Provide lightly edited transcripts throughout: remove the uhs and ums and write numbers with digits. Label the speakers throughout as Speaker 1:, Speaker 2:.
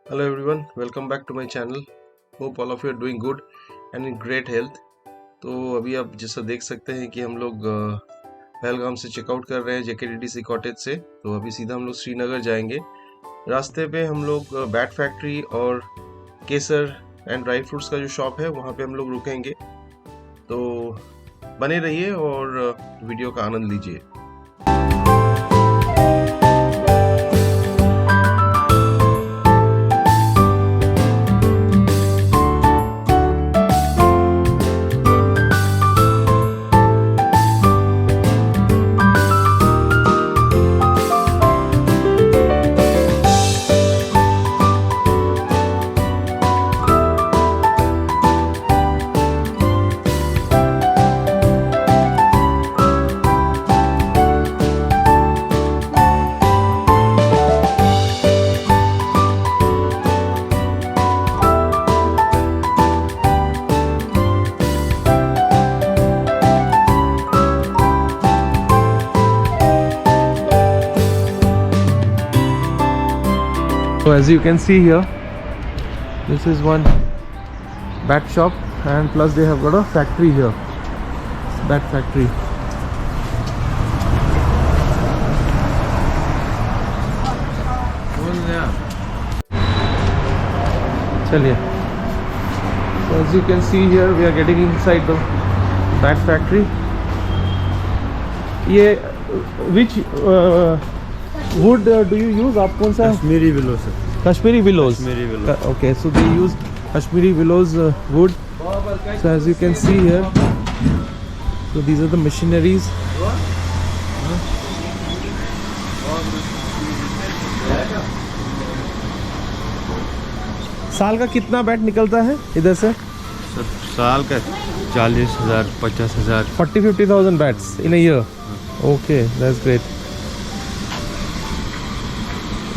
Speaker 1: Hello everyone, welcome back to my channel. Hope all of you are doing good and in great health. तो अभी आप जैसा देख सकते हैं कि हम लोग पहलगाम से चेकआउट कर रहे हैं JKDDC कॉटेज से। तो अभी सीधा हम लोग श्रीनगर जाएंगे। रास्ते पे हम लोग बैट फैक्ट्री और केसर एंड ड्राई फ्रूट्स का जो शॉप है वहाँ पे हम लोग रुकेंगे। तो बने रहिए और वीडियो का आनंद लीजिए। So as you can see here, this is one bat shop and plus they have got a factory here. It's bat factory. चलिए. So as you can see here, we are getting inside the bat factory. ये which wood do you use? आप कौन सा?
Speaker 2: Kashmiri willow sir.
Speaker 1: Kashmiri willows.
Speaker 2: Kashmiri willow.
Speaker 1: Okay, so they use Kashmiri willows wood. So as you can see here, so these are the machineries. साल का कितना bat निकलता है इधर से?
Speaker 2: सर साल का 40,000 50,000
Speaker 1: 40-50,000 bats in a year. Okay, that's great.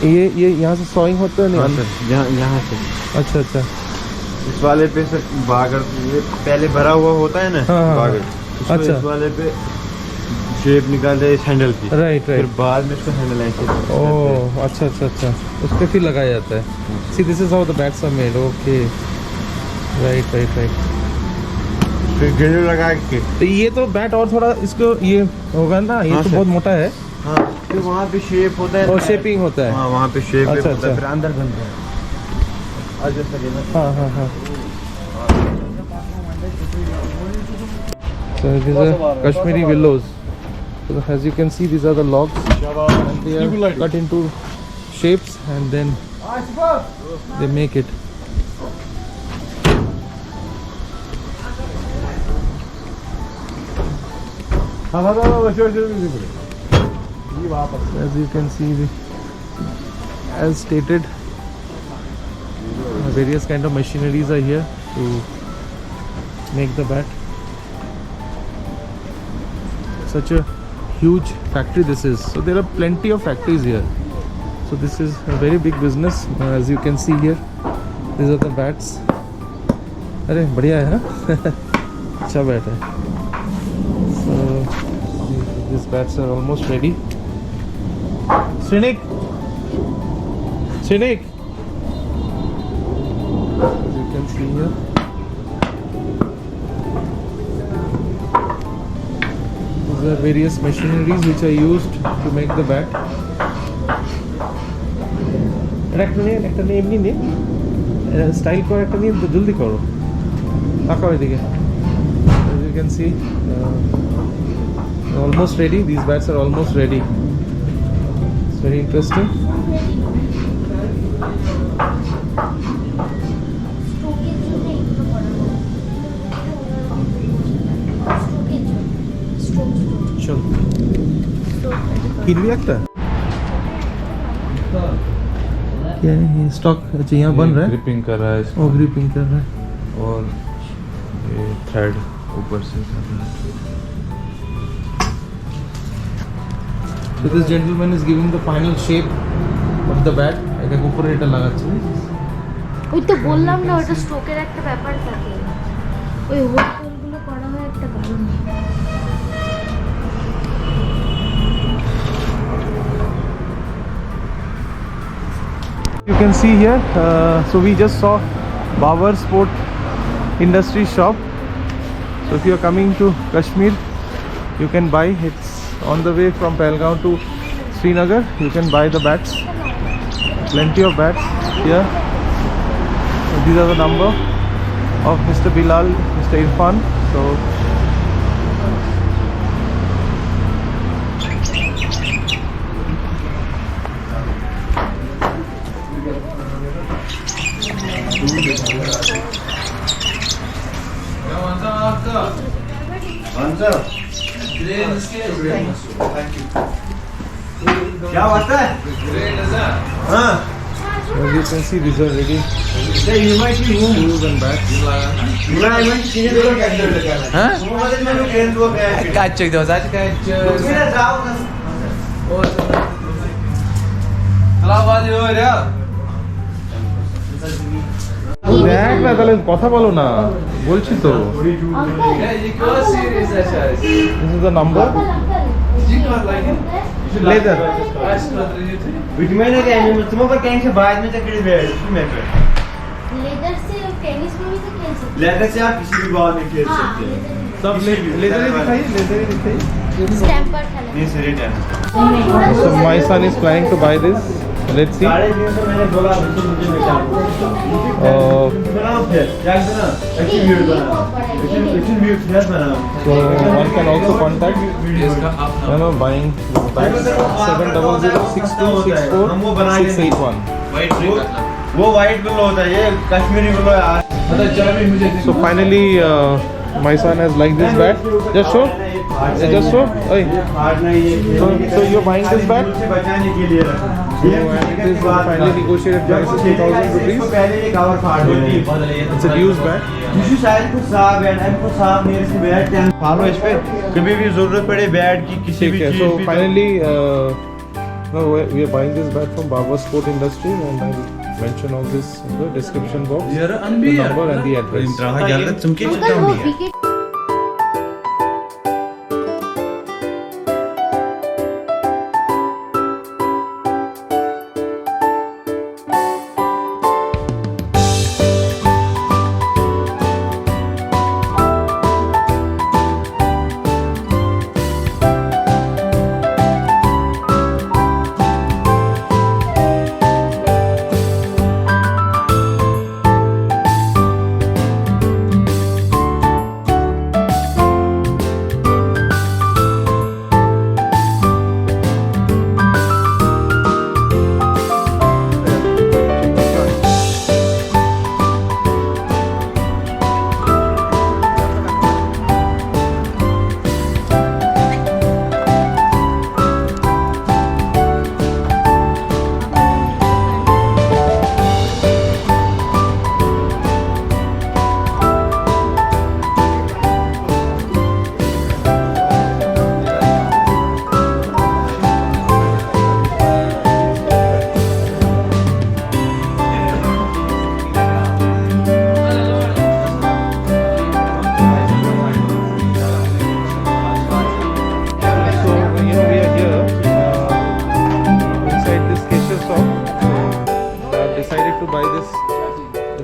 Speaker 1: ये यहाँ से सॉइंग होता है नहीं?
Speaker 2: हाँ सर, यहाँ से.
Speaker 1: अच्छा.
Speaker 2: इस वाले पे सर बागर ये पहले भरा हुआ होता है ना.
Speaker 1: हाँ.
Speaker 2: बागर.
Speaker 1: अच्छा.
Speaker 2: इस वाले पे शेप निकालते हैं हैंडल की.
Speaker 1: राइट.
Speaker 2: फिर बाद में इसको हैंडल ऐसे.
Speaker 1: ओह अच्छा. उस पे फिर लगाया जाता है. See this is how the bats are made. Okay, right.
Speaker 2: फिर गेंद लगा के.
Speaker 1: तो ये तो बैट और थोड़ा इसको ये होगा ना, ये
Speaker 2: हाँ,
Speaker 1: तो बहुत मोटा है.
Speaker 2: हाँ, फिर वहाँ पे शेप होता है.
Speaker 1: और शेपिंग होता है.
Speaker 2: हाँ, वहाँ पे शेप
Speaker 1: अच्छा.
Speaker 2: होता है. फिर अंदर बनता है.
Speaker 1: हाँ. So these are Kashmiri willows. So as you can see, these are the logs and they are cut into shapes and then they make it. As you can see, as stated, various kind of machineries are here to make the bat. Such a huge factory this is. So there are plenty of factories here. So this is a very big business. As you can see here, these are the bats. अरे बढ़िया है ना. अच्छा bat है. So these bats are almost ready. Srinagar. As you can see here, these are various machineries which are used to make the bat. একটা নেই এমনি নেই, স্টাইল করে একটা নিয়ে জলদি করো. তাকাও এদিকে. As you can see, almost ready. These bats are almost ready. It's very interesting. चल किनवी একটা क्या है ये स्टॉक? अच्छा यहाँ बन रहा है.
Speaker 2: ग्रिपिंग कर रहा है इसको.
Speaker 1: और ग्रिपिंग कर रहा है
Speaker 2: और ये थ्रेड ऊपर से कर रहा है.
Speaker 1: So this gentleman is giving the final shape of the bat. এটা উপরে এটা লাগাচ্ছে.
Speaker 3: ওই তো বললাম না, ওটা স্ট্রোকের একটা ব্যাপার থাকে. ওই হোলগুলো করা হয় একটা কারণে.
Speaker 4: You can see here, so we just saw Babar Sport Industry shop. So if you are coming to Kashmir, you can buy. It's on the way from Pahalgam to Srinagar. You can buy the bats. Plenty of bats here. So these are the number of Mr. Bilal, Mr. Irfan. So
Speaker 2: क्या होता है? हाँ।
Speaker 4: as you can see, these are ready. Shoes and bats. দেখ না তাহলে কথা বলো না বলছি তো this is the number leather
Speaker 2: विटमेन है क्या तुम पर कहीं से बाद में चक्कर बैठ इसमें
Speaker 3: लेदर से टेनिस में भी तो खेल सकते
Speaker 2: लेदर से आप किसी भी बॉल में खेल सकते हैं
Speaker 4: सब लेदर ही दिखाइए
Speaker 3: स्टैम्प पर खेला
Speaker 2: ये सही time
Speaker 4: so my son is planning to buy this. Let's see.
Speaker 2: मैंने बोला मुझे बेटा बनाओ फिर क्या बना एक्टिव वीडियो बना एक्टिव वीडियो फिर बनाओ
Speaker 4: So one can also contact buying bags 7006264
Speaker 2: वो वाइट ब्लो होता है ये कश्मीरी ब्लो है
Speaker 4: So finally my son has liked this bag. Just show. Just show. Oi. So you're buying this bag?
Speaker 2: बचाने के लिए
Speaker 4: So and it is finally negotiated price is 2000 rupees.
Speaker 2: पहले ये कवर फाड़ देती
Speaker 4: It's a used bag.
Speaker 2: मुझे शायद कुछ साहब है कुछ साहब मेरे से बैठ के फॉलो इस पे कभी भी जरूरत पड़े बैट की किसी भी
Speaker 4: Okay,
Speaker 2: चीज
Speaker 4: so
Speaker 2: भी
Speaker 4: finally no, we are buying this bag from Babar Sport Industry and I will mention all this in the description box, the number and the address.
Speaker 3: Uncle वो wicket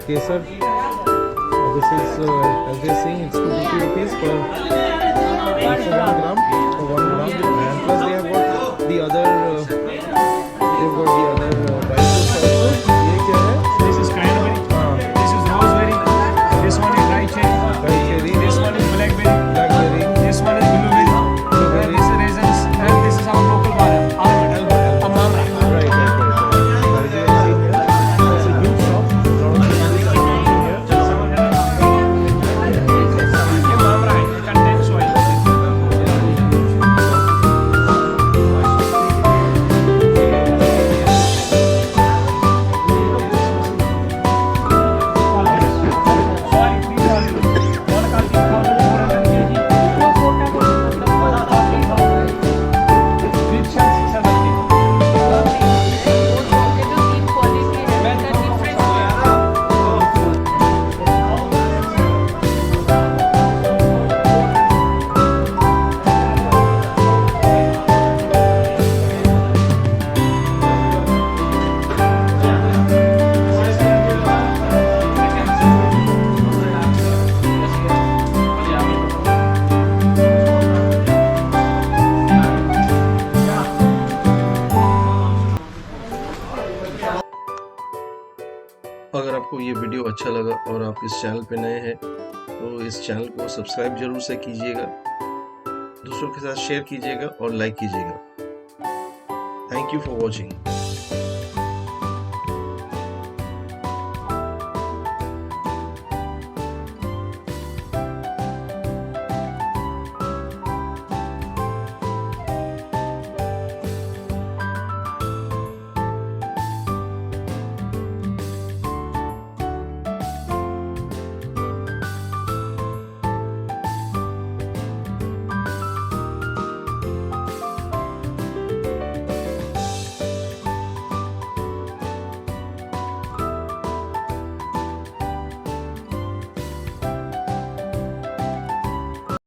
Speaker 4: kesar. This is as you're seeing, it's 250 rupees for 1 gram. For 1 gram, and plus they have got the other. They've got the other dry fruits also. ये क्या है?
Speaker 5: This is cranberry. This is roseberry. This one is dry cherry.
Speaker 4: Dry cherry.
Speaker 5: This one is blackberry.
Speaker 4: Blackberry.
Speaker 5: This one is blueberry. And this is raisins. And this is our local almond. Amamra.
Speaker 4: Right. As you can see here, it's a huge shop. Lot of people coming here.
Speaker 5: Amamra contains oil.
Speaker 1: अगर आपको ये video अच्छा लगा और आप इस channel पे नए हैं तो इस चैनल को सब्सक्राइब जरूर से कीजिएगा, दूसरों के साथ शेयर कीजिएगा और लाइक कीजिएगा। Thank you for watching.